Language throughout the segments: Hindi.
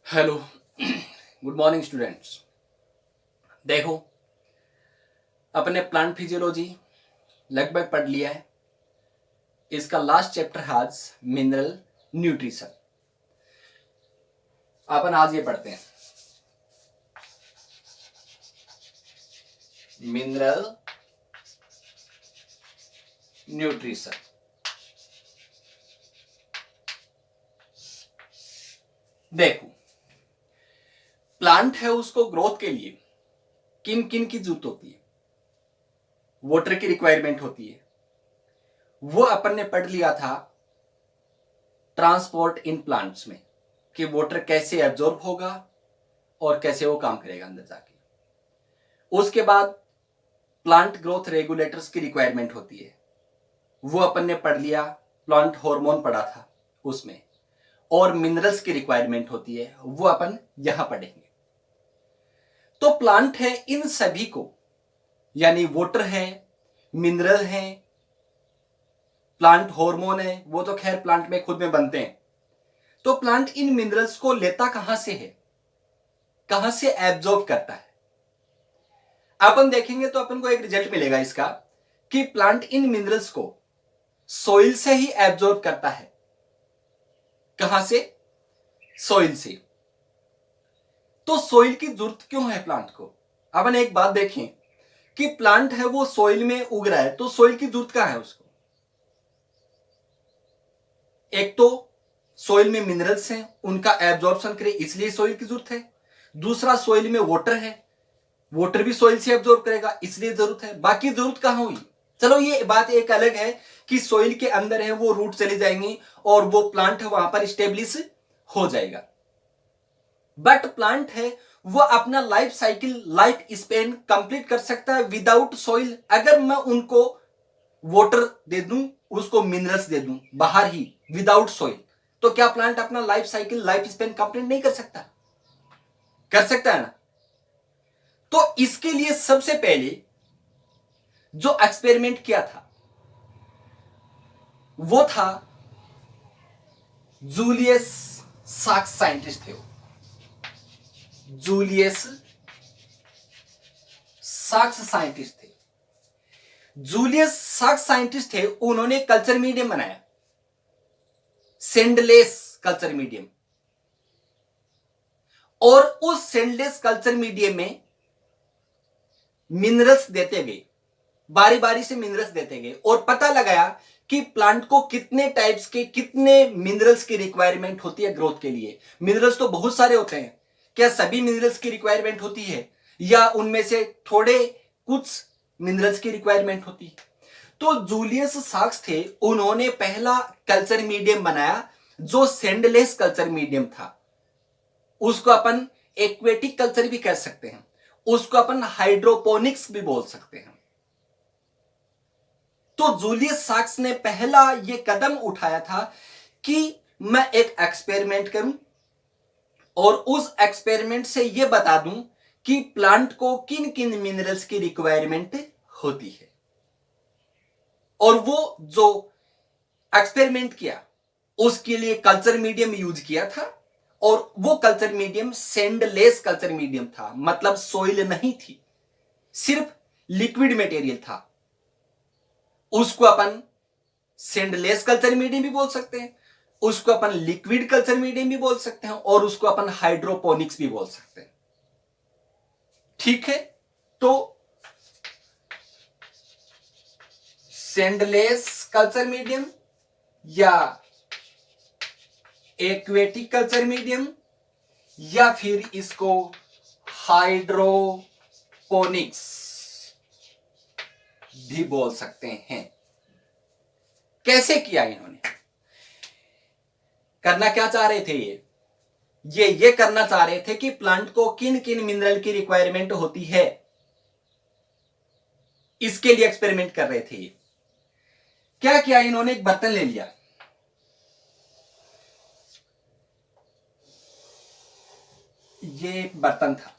Hello good morning students. देखो, अपने प्लांट फिजियोलॉजी लगभग पढ़ लिया है। इसका लास्ट चैप्टर है आज मिनरल न्यूट्रिशन। अपन आज ये पढ़ते हैं मिनरल न्यूट्रिशन। देखो, प्लांट है, उसको ग्रोथ के लिए किन किन की जरूरत होती है। वाटर की रिक्वायरमेंट होती है, वो अपन ने पढ़ लिया था ट्रांसपोर्ट इन प्लांट्स में कि वाटर कैसे एब्जॉर्ब होगा और कैसे वो काम करेगा अंदर जाके। उसके बाद प्लांट ग्रोथ रेगुलेटर्स की रिक्वायरमेंट होती है, वो अपन ने पढ़ लिया, प्लांट हार्मोन पढ़ा था उसमें। और मिनरल्स की रिक्वायरमेंट होती है, वो अपन यहां पढ़ेंगे। तो प्लांट है, इन सभी को यानी वाटर है, मिनरल है, प्लांट हार्मोन है, वो तो खैर प्लांट में खुद में बनते हैं। तो प्लांट इन मिनरल्स को लेता कहां से है, कहां से एब्जॉर्ब करता है। अपन देखेंगे तो अपन को एक रिजल्ट मिलेगा इसका कि प्लांट इन मिनरल्स को सॉइल से ही एब्जॉर्ब करता है। कहां से? सॉइल से। तो सॉइल की जरूरत क्यों है प्लांट को? अपन एक बात देखें कि प्लांट है वो सॉइल में उग रहा है, तो सॉइल की जरूरत कहां है उसको? एक तो सॉइल में मिनरल्स हैं, उनका एब्जॉर्प्शन करे इसलिए सॉइल की जरूरत है। दूसरा, सॉइल में वाटर है, वाटर भी सॉइल से एब्जॉर्ब करेगा इसलिए जरूरत है। बाकी जरूरत कहां हुई? चलो ये बात एक अलग है कि सॉइल के अंदर है वो रूट चली जाएंगी और वो प्लांट है वहां पर स्टेब्लिश हो जाएगा। बट प्लांट है वो अपना life cycle, life span complete कर सकता है विदाउट सॉइल। अगर मैं उनको वाटर दे दूं, उसको मिनरल्स दे दूं बाहर ही विदाउट सॉइल, तो क्या प्लांट अपना life cycle, life span complete नहीं कर सकता? कर सकता है ना। तो इसके लिए सबसे पहले जो एक्सपेरिमेंट किया था वो था जूलियस साक्स, साइंटिस्ट थे वो, जूलियस साक्स साइंटिस्ट थे। जूलियस साक्स साइंटिस्ट थे, उन्होंने कल्चर मीडियम बनाया, सेंडलेस कल्चर मीडियम। और उस सेंडलेस कल्चर मीडियम में मिनरल्स देते गए, बारी बारी से मिनरल्स देते गए और पता लगाया कि प्लांट को कितने टाइप्स के, कितने मिनरल्स की रिक्वायरमेंट होती है ग्रोथ के लिए। मिनरल्स तो बहुत सारे होते हैं, क्या सभी मिनरल्स की रिक्वायरमेंट होती है या उनमें से थोड़े कुछ मिनरल्स की रिक्वायरमेंट होती है? तो जूलियस साक्स थे, उन्होंने पहला कल्चर मीडियम बनाया जो सेंडलेस कल्चर मीडियम था। उसको अपन एक्वेटिक कल्चर भी कह सकते हैं, उसको अपन हाइड्रोपोनिक्स भी बोल सकते हैं। तो जूलियस साक्स ने पहला यह कदम उठाया था कि मैं एक एक्सपेरिमेंट करूं और उस एक्सपेरिमेंट से यह बता दूं कि प्लांट को किन किन मिनरल्स की रिक्वायरमेंट होती है। और वो जो एक्सपेरिमेंट किया उसके लिए कल्चर मीडियम यूज किया था, और वो कल्चर मीडियम सेंडलेस कल्चर मीडियम था, मतलब सोइल नहीं थी, सिर्फ लिक्विड मटेरियल था। उसको अपन सेंडलेस कल्चर मीडियम भी बोल सकते हैं, उसको अपन लिक्विड कल्चर मीडियम भी बोल सकते हैं, और उसको अपन हाइड्रोपोनिक्स भी बोल सकते हैं। ठीक है, तो सेंडलेस कल्चर मीडियम या एक्वेटिक कल्चर मीडियम या फिर इसको हाइड्रोपोनिक्स भी बोल सकते हैं। कैसे किया इन्होंने? करना क्या चाह रहे थे ये करना चाह रहे थे कि प्लांट को किन किन मिनरल की रिक्वायरमेंट होती है, इसके लिए एक्सपेरिमेंट कर रहे थे। क्या किया इन्होंने? एक बर्तन ले लिया, ये एक बर्तन था।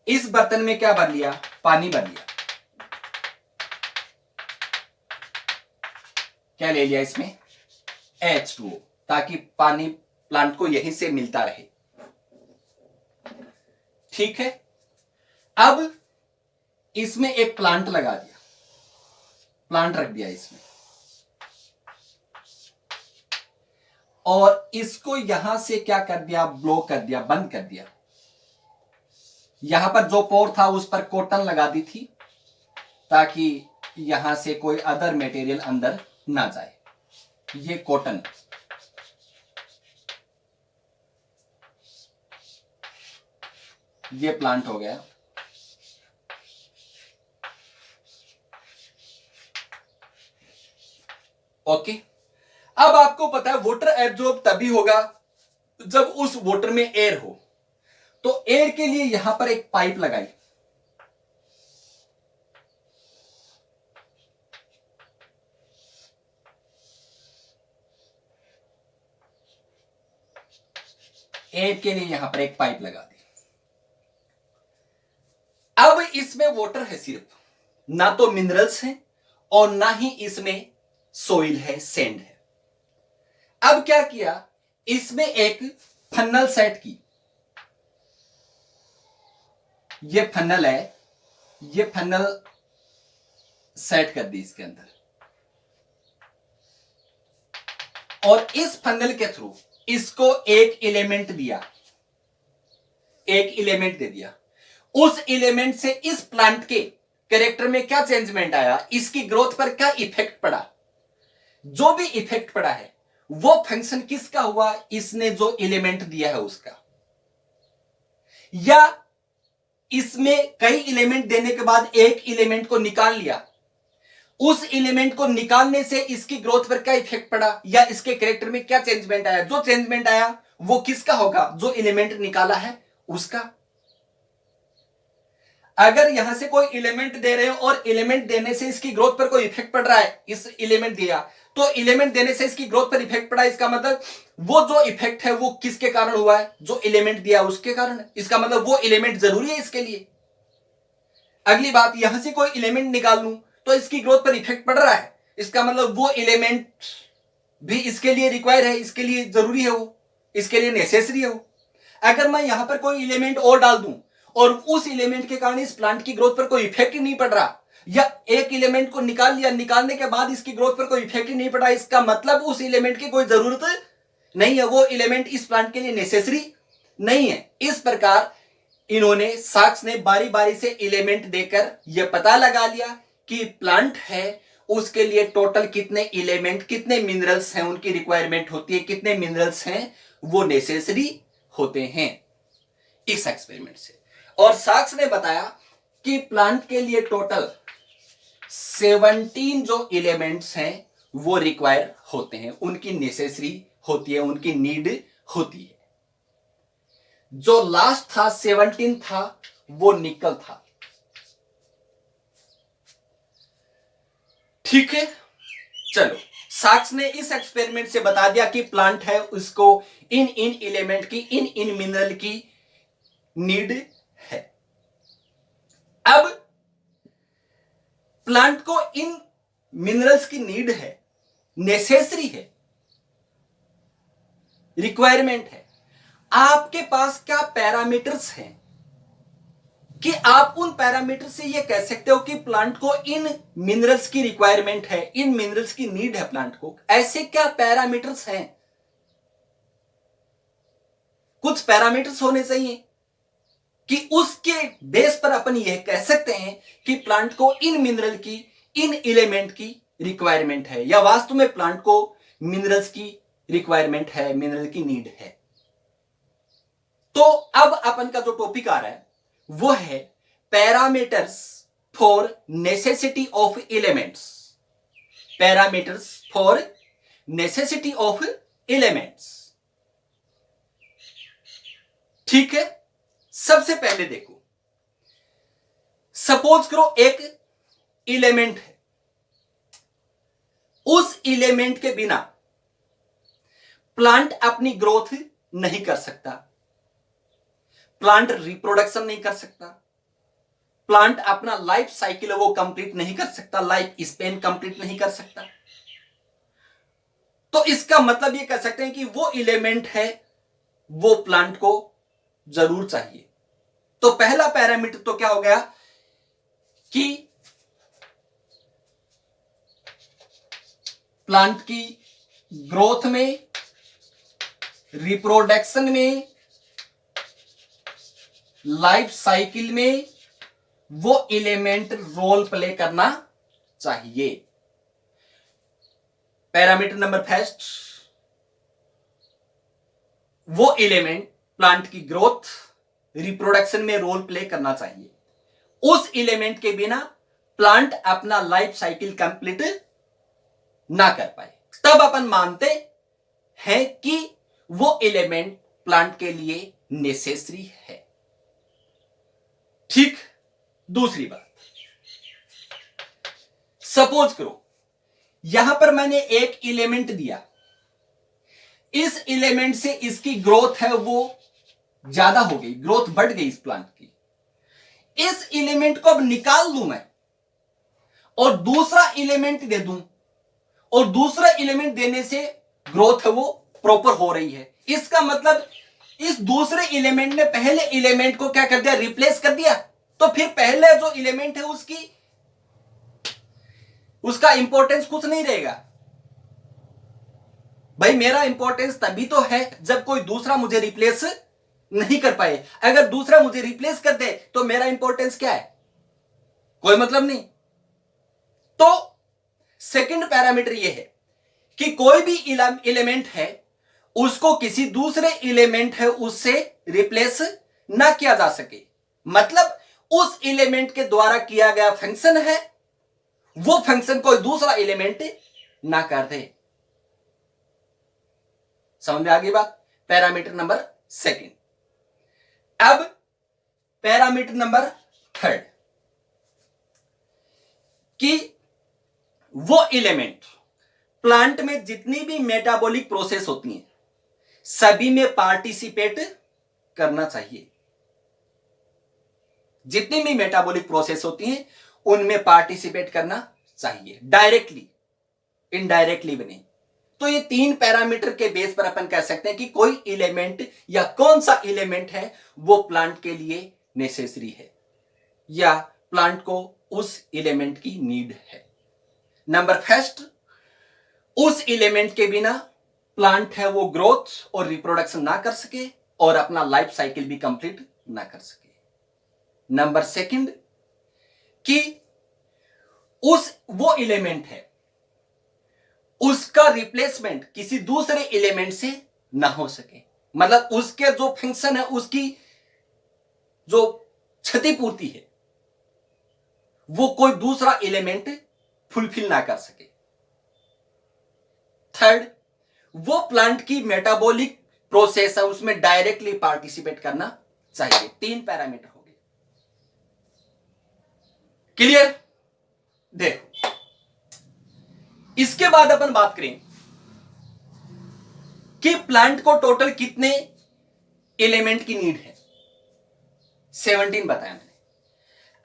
इस बर्तन में क्या भर लिया? पानी भर लिया। क्या ले लिया इसमें? H2O। ताकि पानी प्लांट को यहीं से मिलता रहे। ठीक है, अब इसमें एक प्लांट लगा दिया, प्लांट रख दिया इसमें, और इसको यहां से क्या कर दिया, ब्लो कर दिया, बंद कर दिया। यहां पर जो पोर था उस पर कॉटन लगा दी थी ताकि यहां से कोई अदर मटेरियल अंदर ना जाए। ये कॉटन, ये प्लांट हो गया। ओके, अब आपको पता है वाटर एब्जॉर्ब तभी होगा जब उस वाटर में एयर हो। तो एयर के लिए यहां पर एक पाइप लगाई, एयर के लिए यहां पर एक पाइप लगा दी। अब इसमें वाटर है सिर्फ, ना तो मिनरल्स हैं और ना ही इसमें सोइल है, सैंड है। अब क्या किया, इसमें एक फन्नल सेट की। ये फन्नल है, ये फन्नल सेट कर दी इसके अंदर, और इस फन्नल के थ्रू इसको एक एलिमेंट दिया, एक एलिमेंट दे दिया। उस एलिमेंट से इस प्लांट के कैरेक्टर में क्या चेंजमेंट आया, इसकी ग्रोथ पर क्या इफेक्ट पड़ा, जो भी इफेक्ट पड़ा है वो फंक्शन किसका हुआ, इसने जो एलिमेंट दिया है उसका, या इसमें कई एलिमेंट देने के बाद एक एलिमेंट को निकाल लिया, उस एलिमेंट को निकालने से इसकी ग्रोथ पर क्या इफेक्ट पड़ा, या इसके कैरेक्टर में क्या चेंजमेंट आया, जो चेंजमेंट आया वो किसका होगा, जो एलिमेंट निकाला है उसका। अगर यहां से कोई एलिमेंट दे रहे हो और एलिमेंट देने से इसकी ग्रोथ पर कोई इफेक्ट पड़ रहा है, इस एलिमेंट दिया तो एलिमेंट देने से इसकी ग्रोथ पर इफेक्ट पड़ा, इसका मतलब वो जो इफेक्ट है वो किसके कारण हुआ है, जो एलिमेंट दिया उसके कारण। इसका मतलब वो एलिमेंट जरूरी है इसके लिए। अगली बात, यहां से कोई एलिमेंट निकाल लूं तो इसकी ग्रोथ पर इफेक्ट पड़ रहा है, इसका मतलब वो एलिमेंट भी इसके लिए रिक्वायर है, इसके लिए जरूरी है, वो इसके लिए नेसेसरी है वो। अगर मैं यहां पर कोई एलिमेंट और डाल दूं और उस एलिमेंट के कारण इस प्लांट की ग्रोथ पर कोई इफेक्ट ही नहीं पड़ रहा, या एक एलिमेंट को निकाल लिया, निकालने के बाद इसकी ग्रोथ पर कोई इफेक्ट ही नहीं पड़ा, इसका मतलब उस एलिमेंट की कोई जरूरत नहीं है, वो एलिमेंट इस प्लांट के लिए नेसेसरी नहीं है। इस प्रकार इन्होंने, साक्स ने बारी बारी से एलिमेंट देकर यह पता लगा लिया कि प्लांट है उसके लिए टोटल कितने एलिमेंट, कितने मिनरल्स हैं उनकी रिक्वायरमेंट होती है, कितने मिनरल्स हैं वो नेसेसरी होते हैं, इस एक्सपेरिमेंट से। और साक्स ने बताया कि प्लांट के लिए टोटल 17 जो एलिमेंट्स हैं वो रिक्वायर होते हैं, उनकी नेसेसरी होती है, उनकी नीड होती है। जो लास्ट था 17 था वो निकल था। ठीक है, चलो, साक्स ने इस एक्सपेरिमेंट से बता दिया कि प्लांट है उसको इन इन एलिमेंट की, इन इन मिनरल की नीड है। अब प्लांट को इन मिनरल्स की नीड है, नेसेसरी है, रिक्वायरमेंट है। आपके पास क्या पैरामीटर्स हैं कि आप उन पैरामीटर से यह कह सकते हो कि प्लांट को इन मिनरल्स की रिक्वायरमेंट है, इन मिनरल्स की नीड है प्लांट को। ऐसे क्या पैरामीटर्स हैं? कुछ पैरामीटर्स होने चाहिए कि उसके बेस पर अपन यह कह सकते हैं कि प्लांट को इन मिनरल की, इन एलिमेंट की रिक्वायरमेंट है, या वास्तव में प्लांट को मिनरल्स की रिक्वायरमेंट है, मिनरल की नीड है। तो अब अपन का जो टॉपिक आ रहा है वो है parameters for necessity of elements. Parameters for necessity of elements. ठीक है, सबसे पहले देखो, सपोज करो एक एलिमेंट है, उस एलिमेंट के बिना प्लांट अपनी ग्रोथ नहीं कर सकता, प्लांट रिप्रोडक्शन नहीं कर सकता, प्लांट अपना लाइफ साइकिल वो कंप्लीट नहीं कर सकता, लाइफ स्पेन कंप्लीट नहीं कर सकता। तो इसका मतलब ये कह सकते हैं कि वो एलिमेंट है वो प्लांट को जरूर चाहिए। तो पहला पैरामीटर तो क्या हो गया कि प्लांट की ग्रोथ में, रिप्रोडक्शन में, लाइफ साइकिल में वो एलिमेंट रोल प्ले करना चाहिए। पैरामीटर नंबर फर्स्ट, वो एलिमेंट प्लांट की ग्रोथ, रिप्रोडक्शन में रोल प्ले करना चाहिए। उस एलिमेंट के बिना प्लांट अपना लाइफ साइकिल कंप्लीट ना कर पाए, तब अपन मानते हैं कि वो एलिमेंट प्लांट के लिए नेसेसरी है। ठीक। दूसरी बात, सपोज करो यहां पर मैंने एक एलिमेंट दिया, इस एलिमेंट से इसकी ग्रोथ है वो ज्यादा हो गई, ग्रोथ बढ़ गई इस प्लांट की। इस एलिमेंट को अब निकाल दूं मैं और दूसरा एलिमेंट दे दूं, और दूसरा एलिमेंट देने से ग्रोथ है वो प्रॉपर हो रही है। इसका मतलब इस दूसरे एलिमेंट ने पहले एलिमेंट को क्या कर दिया, रिप्लेस कर दिया। तो फिर पहले जो एलिमेंट है उसका इंपॉर्टेंस कुछ नहीं रहेगा। भाई मेरा इंपॉर्टेंस तभी तो है जब कोई दूसरा मुझे रिप्लेस नहीं कर पाए। अगर दूसरा मुझे रिप्लेस कर दे तो मेरा इंपॉर्टेंस क्या है, कोई मतलब नहीं। तो सेकंड पैरामीटर यह है कि कोई भी एलिमेंट है उसको किसी दूसरे एलिमेंट है उससे रिप्लेस ना किया जा सके। मतलब उस एलिमेंट के द्वारा किया गया फंक्शन है वो फंक्शन कोई दूसरा एलिमेंट ना कर दे। समझ में आ गई बात। Parameter number second. अब पैरामीटर नंबर थर्ड, कि वो एलिमेंट प्लांट में जितनी भी मेटाबॉलिक प्रोसेस होती हैं सभी में पार्टिसिपेट करना चाहिए। जितनी भी मेटाबॉलिक प्रोसेस होती हैं उनमें पार्टिसिपेट करना चाहिए, डायरेक्टली इनडायरेक्टली बने। तो ये तीन पैरामीटर के बेस पर अपन कह सकते हैं कि कोई एलिमेंट या कौन सा एलिमेंट है वो प्लांट के लिए नेसेसरी है या प्लांट को उस एलिमेंट की नीड है। नंबर फर्स्ट, उस एलिमेंट के बिना प्लांट है वो ग्रोथ और रिप्रोडक्शन ना कर सके और अपना लाइफ साइकिल भी कंप्लीट ना कर सके। नंबर सेकंड, कि वो एलिमेंट है उसका रिप्लेसमेंट किसी दूसरे एलिमेंट से ना हो सके। मतलब उसके जो फंक्शन है उसकी जो क्षतिपूर्ति है वो कोई दूसरा एलिमेंट फुलफिल ना कर सके। थर्ड, वो प्लांट की मेटाबॉलिक प्रोसेस है उसमें डायरेक्टली पार्टिसिपेट करना चाहिए। तीन पैरामीटर हो गए। क्लियर। देखो इसके बाद अपन बात करें कि प्लांट को टोटल कितने एलिमेंट की नीड है। 17 बताया मैंने।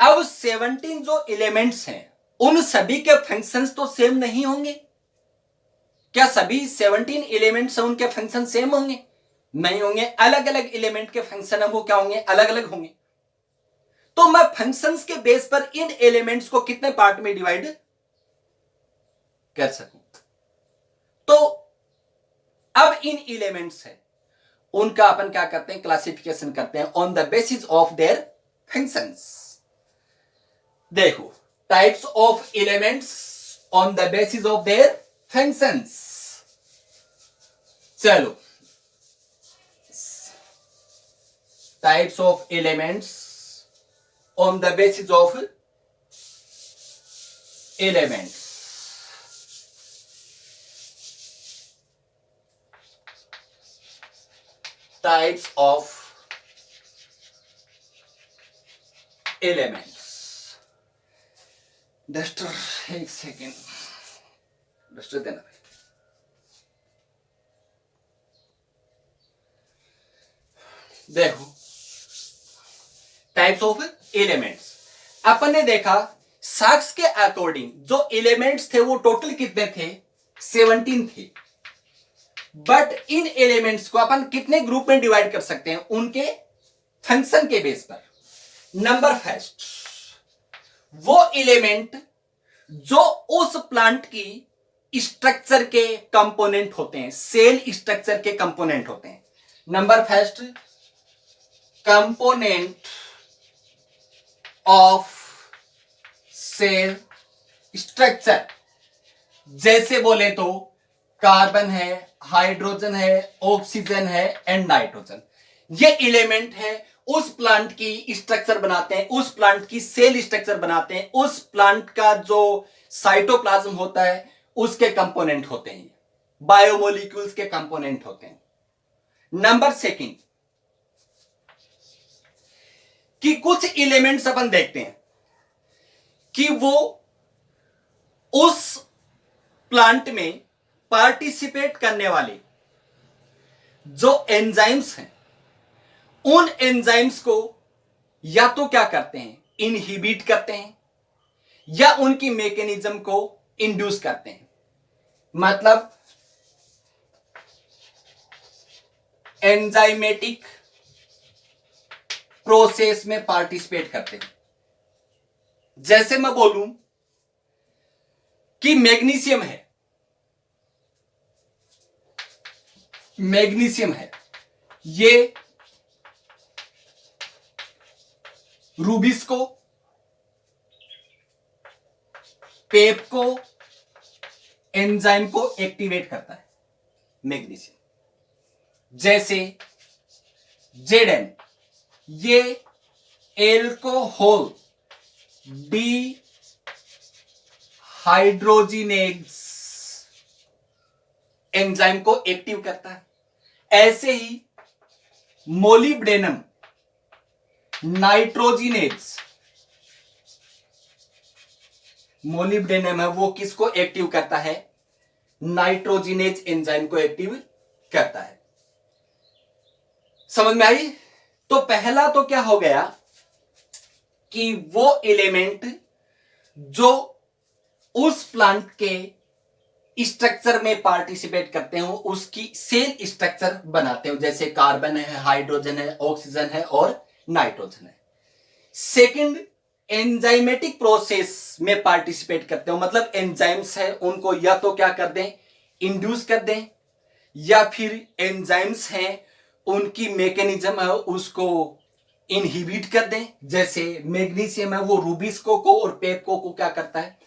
अब 17 जो एलिमेंट्स हैं उन सभी के फंक्शंस तो सेम नहीं होंगे। क्या सभी 17 एलिमेंट्स हैं उनके फंक्शन सेम होंगे? नहीं होंगे। अलग अलग एलिमेंट के फंक्शन है वो क्या होंगे, अलग अलग होंगे। तो मैं फंक्शंस के बेस पर इन एलिमेंट्स को कितने पार्ट में डिवाइड कर सकूं। तो अब इन एलिमेंट्स है उनका अपन क्या करते हैं, क्लासिफिकेशन करते हैं on the basis of their functions. देखो types of elements on the basis of their functions. चलो types of elements on the basis of elements. Types of elements. Duster एक सेकेंड, डस्टर देना भाई। देखो टाइप्स ऑफ एलिमेंट्स अपन ने देखा साक्स के अकॉर्डिंग जो एलिमेंट्स थे वो टोटल कितने थे, 17 थे। बट इन एलिमेंट्स को अपन कितने ग्रुप में डिवाइड कर सकते हैं? उनके फंक्शन के बेस पर। नंबर फर्स्ट, वो एलिमेंट जो उस प्लांट की स्ट्रक्चर के कंपोनेंट होते हैं, सेल स्ट्रक्चर के कंपोनेंट होते हैं। Number first, component of cell structure. जैसे बोले तो कार्बन है, हाइड्रोजन है, ऑक्सीजन है एंड नाइट्रोजन। ये एलिमेंट है, उस प्लांट की स्ट्रक्चर बनाते हैं, उस प्लांट की सेल स्ट्रक्चर बनाते हैं, उस प्लांट का जो साइटोप्लाज्म होता है उसके कंपोनेंट होते हैं, बायोमोलिक्यूल्स के कंपोनेंट होते हैं। नंबर सेकंड, कि कुछ एलिमेंट्स अपन देखते हैं कि वो उस प्लांट में पार्टिसिपेट करने वाले जो एंजाइम्स हैं, उन एंजाइम्स को या तो क्या करते हैं, इनहिबिट करते हैं, या उनकी मैकेनिज्म को इंड्यूस करते हैं। मतलब एंजाइमेटिक प्रोसेस में पार्टिसिपेट करते हैं। जैसे मैं बोलूं कि मैग्नीशियम है, ये रूबिस्को, पेप को, एंजाइम को एक्टिवेट करता है मैग्नीशियम। जैसे जेडएन, ये एल्कोहल डी हाइड्रोजिनेज एंजाइम को एक्टिव करता है। ऐसे ही मोलिब्डेनम नाइट्रोजिनेज, मोलिब्डेनम है वो किसको एक्टिव करता है? नाइट्रोजिनेज एंजाइम को एक्टिव करता है। समझ में आई? तो पहला तो क्या हो गया कि वो एलिमेंट जो उस प्लांट के स्ट्रक्चर में पार्टिसिपेट करते हो, उसकी सेल स्ट्रक्चर बनाते हो। जैसे कार्बन है, हाइड्रोजन है, ऑक्सीजन है और नाइट्रोजन है। सेकंड, एंजाइमेटिक प्रोसेस में पार्टिसिपेट करते हो, मतलब एंजाइम्स है उनको या तो क्या कर दें, इंड्यूस कर दें, या फिर एंजाइम्स हैं उनकी मैकेनिज्म है उसको इनहिबिट कर दें। जैसे मैग्नीशियम है वो रूबिस्को को और पेप्को को क्या करता है?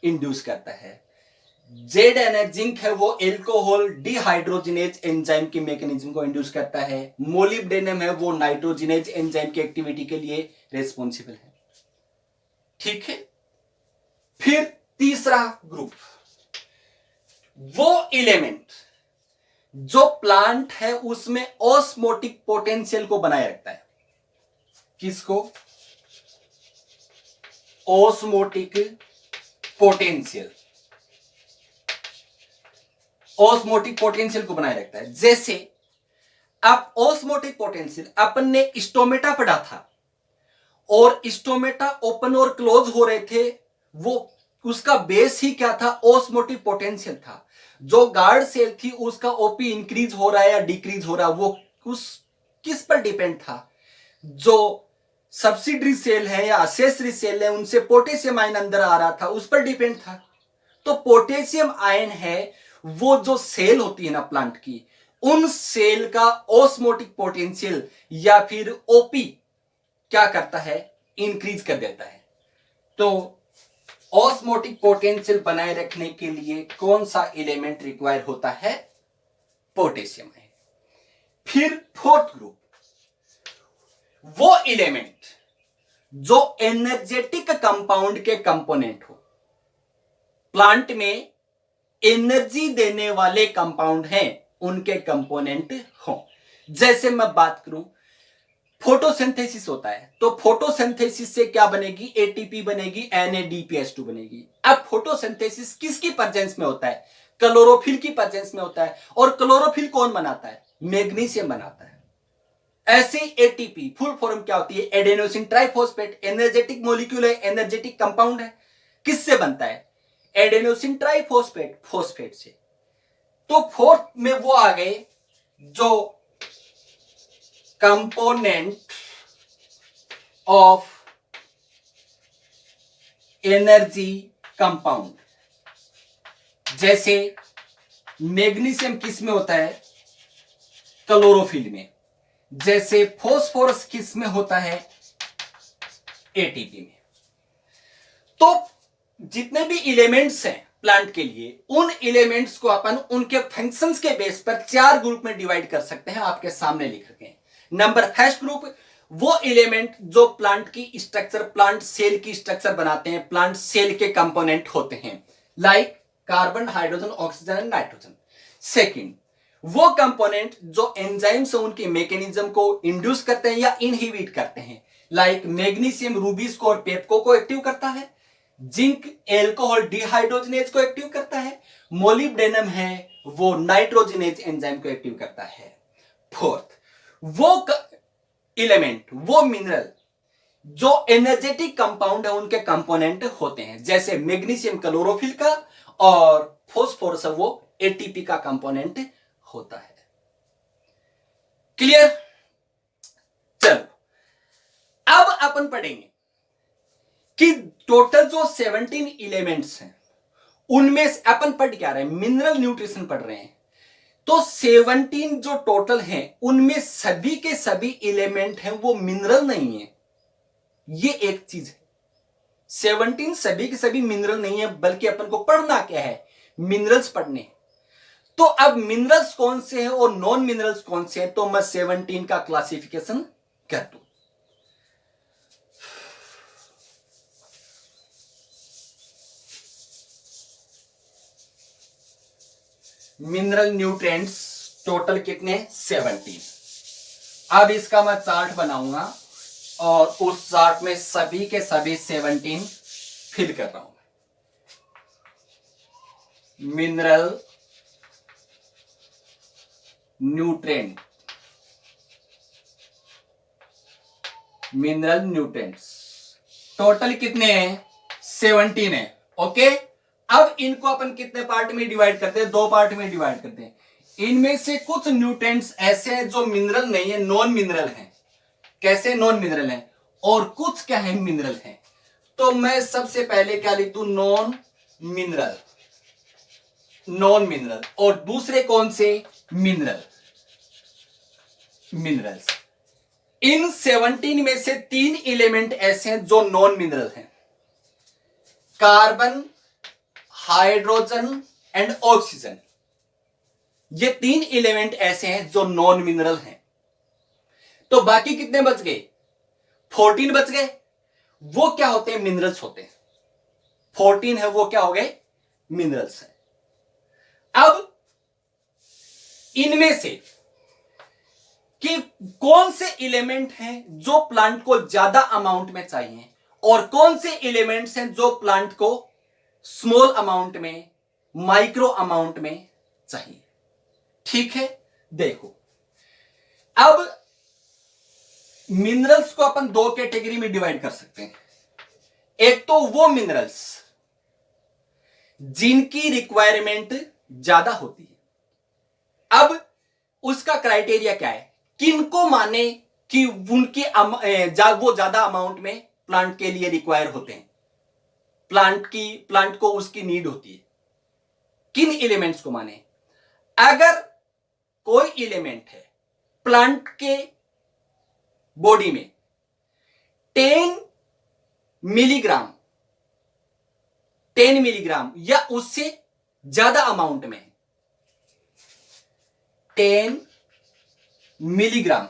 इंड्यूस करता है। जेड जिंक है वो एल्कोहल डिहाइड्रोजिनेज एंजाइम की मैकेनिज्म को इंड्यूस करता है। मोलिब्डेनम है वो नाइट्रोजिनेज एंजाइम की एक्टिविटी के लिए रेस्पॉन्सिबल है। ठीक है। फिर तीसरा ग्रुप, वो एलिमेंट जो प्लांट है उसमें ऑस्मोटिक पोटेंशियल को बनाए रखता है। किसको? ऑस्मोटिक पोटेंशियल, ऑस्मोटिक पोटेंशियल को बनाए रखता है। जैसे अब ऑस्मोटिक पोटेंशियल अपन ने स्टोमेटा पढ़ा था, और स्टोमेटा ओपन और क्लोज हो रहे थे, वो उसका बेस ही क्या था? ऑस्मोटिक पोटेंशियल था। जो गार्ड सेल थी उसका ओपी इंक्रीज हो रहा है या डिक्रीज हो रहा है, वो उस किस पर डिपेंड था? जो सब्सिडरी सेल है या असेसरी सेल है उनसे पोटेशियम आयन अंदर आ रहा था, उस पर डिपेंड था। तो पोटेशियम आयन है वो जो सेल होती है ना प्लांट की, उन सेल का ऑस्मोटिक पोटेंशियल या फिर ओपी क्या करता है? इंक्रीज कर देता है। तो ऑस्मोटिक पोटेंशियल बनाए रखने के लिए कौन सा एलिमेंट रिक्वायर होता है? पोटेशियम है। फिर फोर्थ ग्रुप, वो एलिमेंट जो एनर्जेटिक कंपाउंड के कंपोनेंट हो, प्लांट में एनर्जी देने वाले कंपाउंड हैं उनके कंपोनेंट हो। जैसे मैं बात करूं, फोटोसिंथेसिस होता है, तो फोटोसिंथेसिस से क्या बनेगी? एटीपी बनेगी, NADPH2 बनेगी। अब फोटोसिंथेसिस किसकी प्रेजेंस में होता है? क्लोरोफिल की प्रेजेंस में होता है। और क्लोरोफिल कौन बनाता है? मैग्नीशियम बनाता है। ऐसे एटीपी फुल फॉर्म क्या होती है? एडेनोसिन ट्राइफॉस्फेट, एनर्जेटिक मॉलिक्यूल है, एनर्जेटिक कंपाउंड है। किससे बनता है? एडेनोसिन ट्राइफॉस्फेट, फॉस्फेट से। तो फोर्थ में वो आ गए जो कंपोनेंट ऑफ एनर्जी कंपाउंड। जैसे मैग्नीशियम किस में होता है? क्लोरोफिल में। जैसे फॉस्फोरस किस में होता है? एटीपी में। तो जितने भी एलिमेंट्स हैं प्लांट के लिए, उन एलिमेंट्स को अपन उनके फंक्शंस के बेस पर 4 ग्रुप में डिवाइड कर सकते हैं, आपके सामने लिख रखे हैं। नंबर फर्स्ट ग्रुप, वो एलिमेंट जो प्लांट की स्ट्रक्चर, प्लांट सेल की स्ट्रक्चर बनाते हैं, प्लांट सेल के कंपोनेंट होते हैं, like carbon, hydrogen, oxygen and nitrogen. Second, वो कंपोनेंट जो एंजाइम्स उनके मैकेनिज्म को इंड्यूस करते हैं या इनहिबिट करते हैं, लाइक मैग्नीशियम रूबीज को और पेप्को को एक्टिव करता है, जिंक एल्कोहल डिहाइड्रोजनेज को एक्टिव करता है, मोलिब्डेनम है वो नाइट्रोजनेज एंजाइम को एक्टिव करता है। फोर्थ, वो एलिमेंट, वो मिनरल जो एनर्जेटिक कंपाउंड है उनके कंपोनेंट होते हैं, जैसे मैग्नीशियम क्लोरोफिल का और फॉस्फोरस वो एटीपी का कंपोनेंट होता है। क्लियर? चलो अब अपन पढ़ेंगे कि टोटल जो 17 एलिमेंट्स हैं उनमें से अपन पढ़ क्या रहे हैं? मिनरल न्यूट्रिशन पढ़ रहे हैं। तो 17 जो टोटल हैं उनमें सभी के सभी एलिमेंट हैं वो मिनरल नहीं है, ये एक चीज है। 17 सभी के सभी मिनरल नहीं है, बल्कि अपन को पढ़ना क्या है? मिनरल्स पढ़ने। तो अब मिनरल्स कौन से हैं और नॉन मिनरल्स कौन से हैं, तो मैं 17 का क्लासिफिकेशन कर दूं। मिनरल न्यूट्रिएंट्स टोटल कितने? 17। अब इसका मैं चार्ट बनाऊंगा और उस चार्ट में सभी के सभी 17 फिल कर रहा हूं। Mineral nutrient, mineral nutrients total कितने हैं? 17 है। ओके, अब इनको अपन कितने पार्ट में डिवाइड करते हैं? 2 पार्ट में डिवाइड करते हैं। इनमें से कुछ न्यूट्रिएंट्स ऐसे हैं जो मिनरल नहीं है, नॉन मिनरल हैं। कैसे नॉन मिनरल हैं? और कुछ क्या है? मिनरल हैं। तो मैं सबसे पहले क्या लिख दूं? Non mineral, non mineral. और दूसरे कौन से? Mineral, minerals. इन 17 में से 3 एलिमेंट ऐसे हैं जो नॉन मिनरल हैं, कार्बन, हाइड्रोजन एंड ऑक्सीजन। ये 3 एलिमेंट ऐसे हैं जो नॉन मिनरल हैं। तो बाकी कितने बच गए? 14 बच गए। वो क्या होते हैं? मिनरल्स होते हैं। 14 है वो क्या हो गए? मिनरल्स हैं। अब इनमें से कि कौन से एलिमेंट हैं जो प्लांट को ज्यादा अमाउंट में चाहिए और कौन से एलिमेंट्स हैं जो प्लांट को स्मॉल अमाउंट में, माइक्रो अमाउंट में चाहिए। ठीक है, देखो अब मिनरल्स को अपन 2 कैटेगरी में डिवाइड कर सकते हैं। एक तो वो मिनरल्स जिनकी रिक्वायरमेंट ज्यादा होती है। अब उसका क्राइटेरिया क्या है? किनको माने कि उनके वो ज्यादा अमाउंट में प्लांट के लिए रिक्वायर होते हैं, प्लांट को उसकी नीड होती है। किन एलिमेंट्स को माने? अगर कोई एलिमेंट है प्लांट के बॉडी में 10 मिलीग्राम या उससे ज्यादा अमाउंट में है, 10 मिलीग्राम,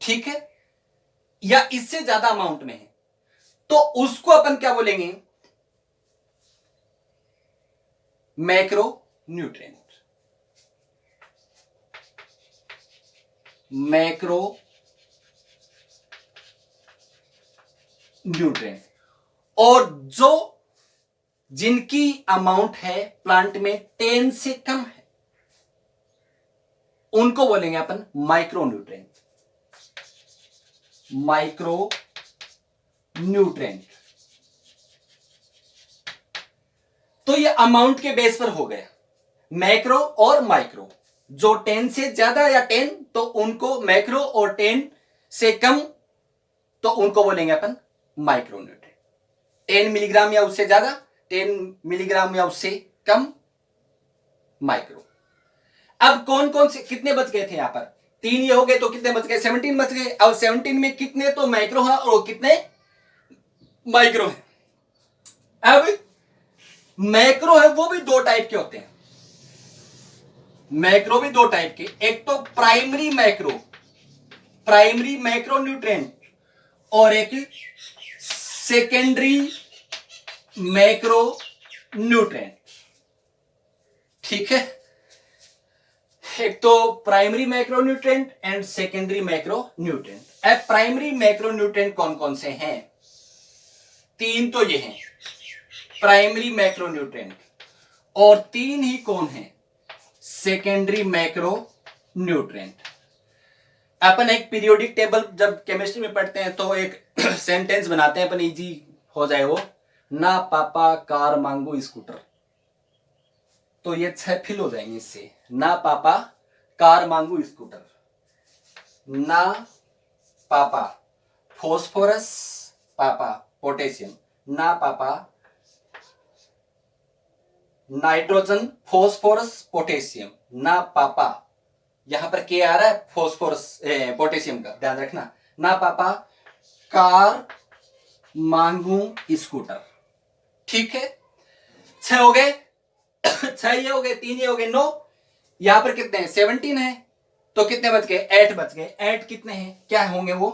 ठीक है, या इससे ज्यादा अमाउंट में है, तो उसको अपन क्या बोलेंगे? Macro nutrient, macro nutrient. और जो जिनकी अमाउंट है प्लांट में 10 से कम है उनको बोलेंगे अपन माइक्रो न्यूट्रिएंट, माइक्रो न्यूट्रिएंट। तो ये अमाउंट के बेस पर हो गया। मैक्रो और माइक्रो, जो 10 से ज्यादा या 10 तो उनको मैक्रो, और 10 से कम तो उनको बोलेंगे अपन माइक्रो न्यूट्रिएंट। 10 मिलीग्राम या उससे ज्यादा, 10 मिलीग्राम या उससे कम, माइक्रो। अब कौन कौन से कितने बच गए थे यहां पर, 3 ये हो गए तो कितने बच गए, 17 बच गए। अब 17 में कितने तो मैक्रो है और कितने माइक्रो है। अब मैक्रो है वो भी दो टाइप के होते हैं, मैक्रो भी दो टाइप के, एक तो primary macro, primary macro nutrient, और एक सेकेंडरी मैक्रो न्यूट्रिएंट। ठीक है, एक तो primary macro nutrient and secondary macro nutrient. अब प्राइमरी मैक्रो न्यूट्रिएंट कौन कौन से हैं, 3 तो ये हैं प्राइमरी मैक्रो न्यूट्रिएंट, और 3 ही कौन है सेकेंडरी मैक्रो न्यूट्रिएंट। अपन एक पीरियोडिक टेबल जब केमिस्ट्री में पढ़ते हैं तो एक सेंटेंस बनाते हैं अपन, इजी हो जाए वो, ना पापा कार मांगू स्कूटर, तो ये 6 फिल हो जाएंगे इससे। ना पापा कार मांगू स्कूटर, ना पापा फॉस्फोरस, पापा पोटेशियम, ना पापा नाइट्रोजन फॉस्फोरस पोटेशियम, ना पापा, यहां पर क्या आ रहा है फॉस्फोरस पोटेशियम का ध्यान रखना, ना पापा कार मांगू स्कूटर। ठीक है, 6 हो गए 6 ये हो गए, 3 ये हो गए, 9। यहां पर कितने हैं 17 है, तो कितने बच गए 8 बच गए। 8 कितने हैं, क्या होंगे वो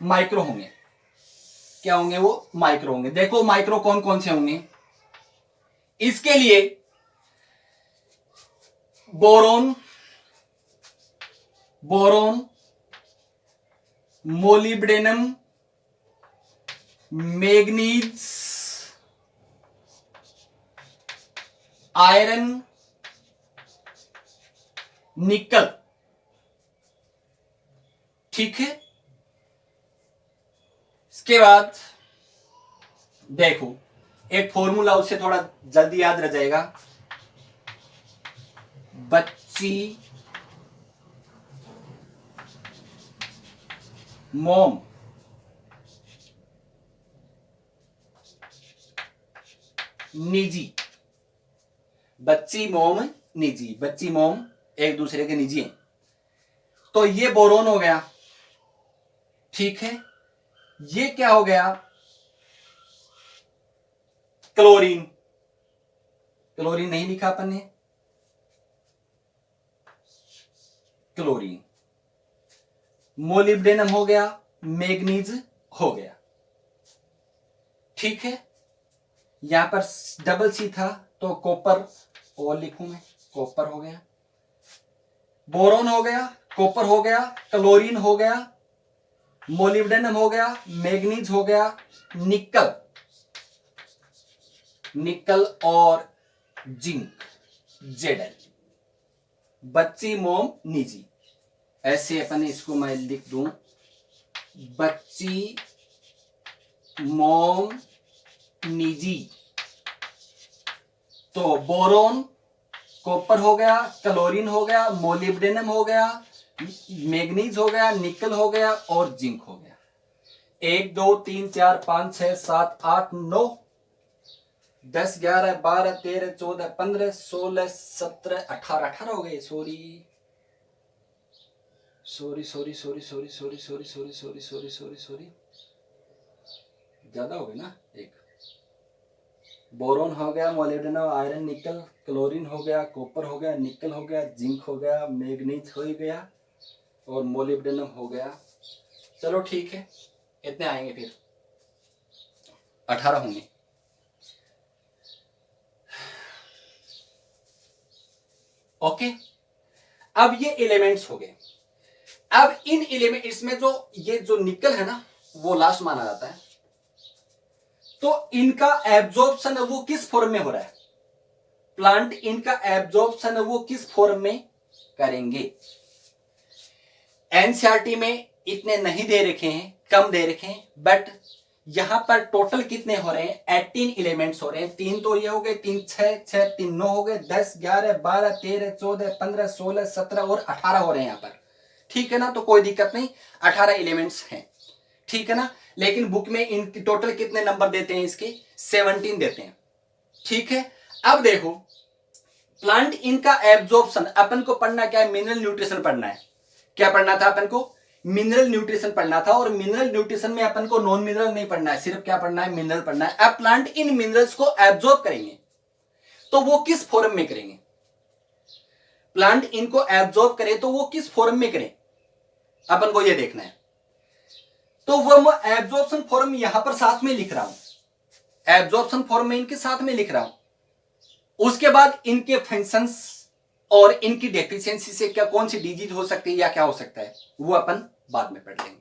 माइक्रो होंगे, क्या होंगे वो माइक्रो होंगे। देखो माइक्रो कौन कौन से होंगे, इसके लिए boron, boron, molybdenum, manganese, iron, निकल। ठीक है, इसके बाद देखो एक फॉर्मूला, उससे थोड़ा जल्दी याद रह जाएगा, बच्ची मोम निजी, बच्ची मोम निजी, बच्ची मोम एक दूसरे के निजी हैं, तो ये बोरोन हो गया। ठीक है, ये क्या हो गया क्लोरीन, क्लोरीन नहीं लिखा अपन ने, क्लोरीन। मोलिब्डेनम हो गया, मैग्नीज हो गया। ठीक है, यहां पर डबल सी था तो कॉपर और लिखूं मैं, कॉपर हो गया, बोरोन हो गया, कॉपर हो गया, क्लोरीन हो गया, मोलिब्डेनम हो गया, मैग्नीज हो गया, निकल, निकल और जिंक, जेडल। बच्ची मोम निजी, ऐसे अपन इसको मैं लिख दूं, बच्ची मोम निजी। तो बोरोन कॉपर हो गया, क्लोरीन हो गया, मोलिब्डेनम हो गया, मैग्नीज हो गया, निकल हो गया और जिंक हो गया। 1 2 3 4 5 6 7 8 9 10 11 12 13 14 15 16 17 18 18 हो गए। Sorry sorry sorry sorry sorry sorry sorry sorry sorry sorry sorry sorry ज्यादा हो गए ना। एक बोरोन हो गया, मोलिब्डेनम, आयरन, निकल, क्लोरीन हो गया, कॉपर हो गया, निकल हो गया, जिंक हो गया, मैग्नीज हो गया और मोलिब्डेनम हो गया। चलो ठीक है, इतने आएंगे, फिर 18 होंगे। ओके, अब ये एलिमेंट्स हो गए। अब इन एलिमेंट, इसमें जो ये जो निकल है ना वो लास्ट माना जाता है, तो इनका एब्जॉर्प्शन वो किस फॉर्म में हो रहा है, प्लांट इनका एब्जॉर्प्शन वो किस फॉर्म में करेंगे। एनसीईआरटी में इतने नहीं दे रखे हैं, कम दे रखे हैं, बट यहां पर टोटल कितने हो रहे हैं? 18 एलिमेंट्स हो रहे हैं। 3 तो ये हो गए, 3 6 6 3 9 हो गए, 10 11 12 13 14 15 16 17 और 18 हो रहे हैं यहां पर। ठीक है ना, तो कोई दिक्कत नहीं, 18 एलिमेंट्स हैं। ठीक है ना, लेकिन बुक में इनकी टोटल कितने नंबर देते हैं? इसके 17 देते हैं। ठीक है, अब देखो प्लांट इनका एब्जॉर्प्शन, अपन को पढ़ना क्या है? मिनरल न्यूट्रिशन पढ़ना है। क्या पढ़ना था अपन को? मिनरल न्यूट्रिशन पढ़ना था। और मिनरल न्यूट्रिशन में अपन को नॉन मिनरल नहीं पढ़ना है, सिर्फ क्या पढ़ना है? मिनरल पढ़ना है। अब प्लांट इन मिनरल्स को एब्जॉर्ब करेंगे तो वो किस फॉर्म में करेंगे? प्लांट इनको एब्जॉर्ब करे तो वो किस फॉर्म में करें, अपन को ये देखना है। तो वो मैं एब्जॉर्प्शन फॉर्म यहां पर साथ में लिख रहा हूं, एब्जॉर्प्शन फॉर्म में इनके साथ में लिख रहा हूं। उसके बाद इनके फंक्शंस और इनकी डेफिशिएंसी से क्या कौन सी डिजीज हो सकती है या क्या हो सकता है, वो अपन बाद में पढ़ लेंगे।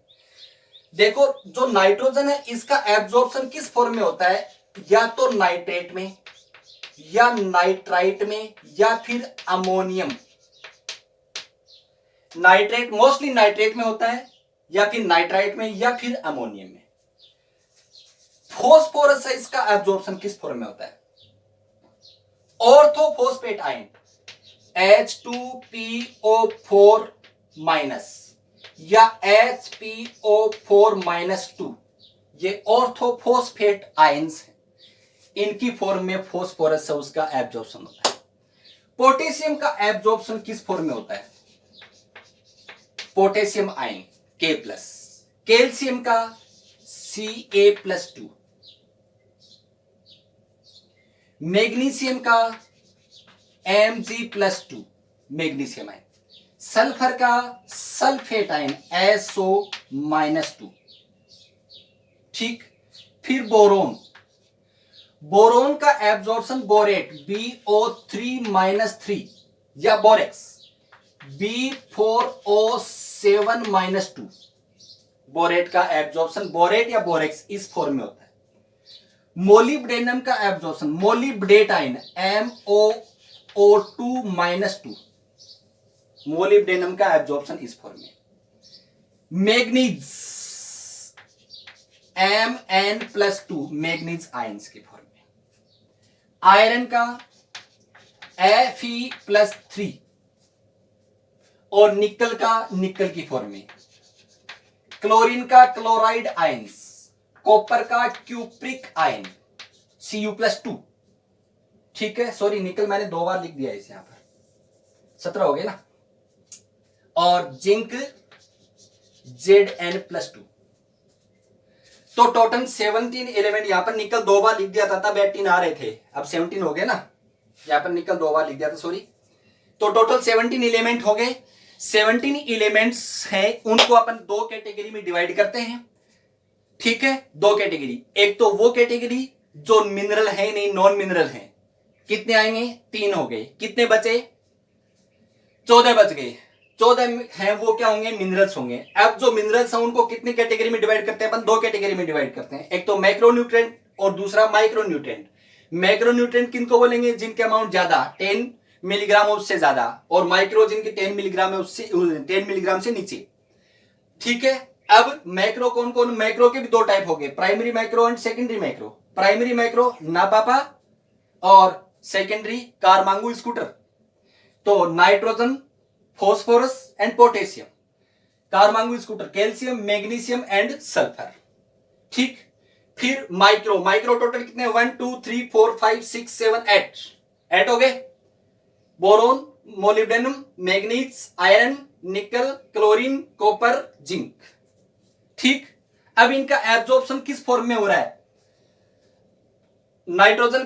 देखो जो नाइट्रोजन है इसका एब्जॉर्प्शन किस फॉर्म में होता है? या तो नाइट्रेट में, या नाइट्राइट में, या फिर अमोनियम। नाइट्रेट, मोस्टली नाइट्रेट में होता है, या फिर नाइट्राइट में, या फिर अमोनियम में। फॉस्फोरस है, इसका एब्जॉर्प्शन किस फॉर्म में होता है? ऑर्थोफॉस्फेट आयन H2PO4 माइनस या HPO4 माइनस 2, ये ऑर्थोफॉस्फेट आयंस हैं। इनकी फॉर्म में फॉस्फोरस है, उसका एब्जॉर्प्शन होता है। पोटेशियम का एब्जॉर्प्शन किस फॉर्म में होता है? पोटेशियम आयन K+, कैल्शियम का Ca+2, मैग्नीशियम का Mg+2, मैग्नीशियम आयन, सल्फर का सल्फेट आयन SO-2। ठीक, फिर बोरोन, बोरोन का एब्जॉर्प्शन बोरेट BO3-3 या बोरेक्स B4O7-2। बोरेट का एब्जॉर्प्शन, बोरेट या बोरेक्स इस फॉर्म में होता है। मोलिब्डेनम का absorption molybdate ion MOO2-2, molybdenum का एब्जॉर्प्शन इस फॉर्म में। मैग्नीज Mn+2, मैग्नीज आयंस की फॉर्म में। आयरन का Fe+3 और निकल का निकल की फॉर्म में। क्लोरीन का क्लोराइड आयंस, कॉपर का क्यूप्रिक आयन Cu+2। ठीक है, सॉरी निकल मैंने 2 बार लिख दिया इसे, यहां पर 17 हो गए ना। और जिंक Zn+2। तो टोटल 17 एलिमेंट, यहां पर निकल 2 बार लिख दिया था, तब 18 आ रहे थे, अब 17 हो गए ना। यहां पर निकल 2 बार लिख दिया था, सॉरी। तो टोटल 17 एलिमेंट हो गए। 17 एलिमेंट्स हैं, उनको अपन 2 कैटेगरी में डिवाइड करते हैं। ठीक है, 2 कैटेगरी। एक तो वो कैटेगरी जो मिनरल है नहीं, नॉन मिनरल है। कितने आएंगे? 3 हो गए। कितने बचे? 14 बच गए। 14 हैं वो क्या होंगे? मिनरल्स होंगे। अब जो मिनरल्स हैं उनको कितनी कैटेगरी में डिवाइड करते हैं अपन? 2 कैटेगरी में डिवाइड करते हैं। एक तो मैक्रोन्यूट्रिएंट और दूसरा माइक्रोन्यूट्रिएंट। मैक्रोन्यूट्रिएंट किनको बोलेंगे? जिनके अमाउंट ज्यादा 10 मिलीग्राम उससे ज्यादा, और माइक्रो जिनके 10 मिलीग्राम है उससे 10 मिलीग्राम से नीचे। ठीक है, अब मैक्रो कौन कौन? मैक्रो के भी 2 टाइप हो गए, primary macro and secondary macro. Primary macro नापापा और सेकेंडरी कारमांगू स्कूटर। तो नाइट्रोजन, फॉस्फोरस एंड पोटेशियम। कारमांगू scooter calcium, magnesium and sulphur. ठीक, फिर माइक्रो, माइक्रो टोटल कितने? 1 2 3 4 5 6 7 8 हो गए। बोरोन, मोलिब्डेनम, मैग्नीज, आयरन, निकल, क्लोरीन, कॉपर, जिंक। ठीक, अब इनका एब्जॉर्प्शन किस फॉर्म में हो रहा है? नाइट्रोजन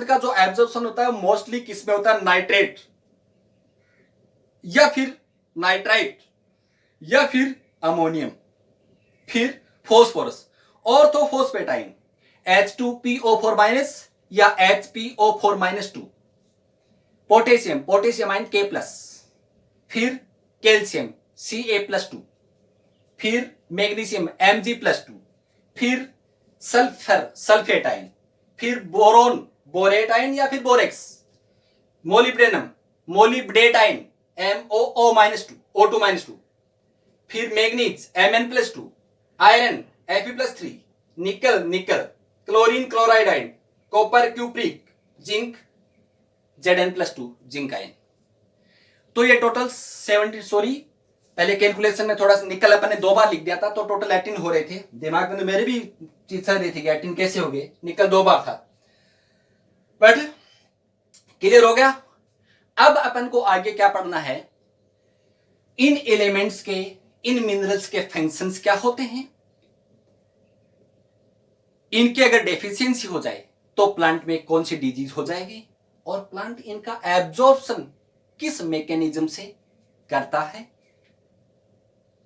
का जो एब्जॉर्प्शन होता है मोस्टली किस में होता है? नाइट्रेट या फिर नाइट्राइट या फिर अमोनियम। फिर फॉस्फोरस, ऑर्थोफॉस्फेट आयन H2PO4- या HPO4-2। Potassium, potassium ion K+। फिर कैल्शियम Ca+2। फिर मैग्नीशियम Mg+2। फिर सल्फर, सल्फेट आयन। फिर बोरोन, बोरेट आयन या फिर borax. Molybdenum, molybdate ion MOO-2, O2-2। फिर मैग्नीज Mn+2। आयरन Fe+3, निकल निकल, chlorine chloride ion, copper cupric, zinc Zn+2 zinc ion. तो ये टोटल 70, सॉरी पहले कैलकुलेशन में थोड़ा सा निकल अपन ने 2 बार लिख दिया था, तो टोटल 18 हो रहे थे। दिमाग में मेरे भी चीज चल रही थी कि 18 कैसे हो गए, निकल 2 बार था, बट क्लियर हो गया। अब अपन को आगे क्या पढ़ना है, इन एलिमेंट्स के, इन मिनरल्स के फंक्शंस क्या होते हैं, इनकी अगर डेफिशिएंसी हो जाए तो प्लांट में कौन सी डिजीज हो जाएगी, और प्लांट इनका एब्जॉर्प्शन किस मैकेनिज्म से करता है,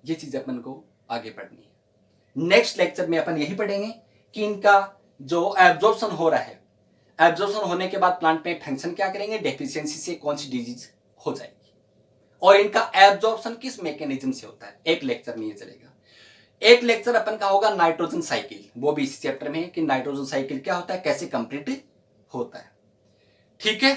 ये चीज अपन को आगे पढ़नी है। नेक्स्ट लेक्चर में अपन यही पढ़ेंगे कि इनका जो एब्जॉर्प्शन हो रहा है, एब्जॉर्प्शन होने के बाद प्लांट में फंक्शन क्या करेंगे, डेफिशिएंसी से कौन सी डिजीज हो जाएगी, और इनका एब्जॉर्प्शन किस मैकेनिज्म से होता है। एक लेक्चर में ये चलेगा। एक लेक्चर अपन का होगा नाइट्रोजन साइकिल, वो भी इसी चैप्टर में है कि नाइट्रोजन साइकिल क्या होता है, कैसे कंप्लीट होता है। ठीक है।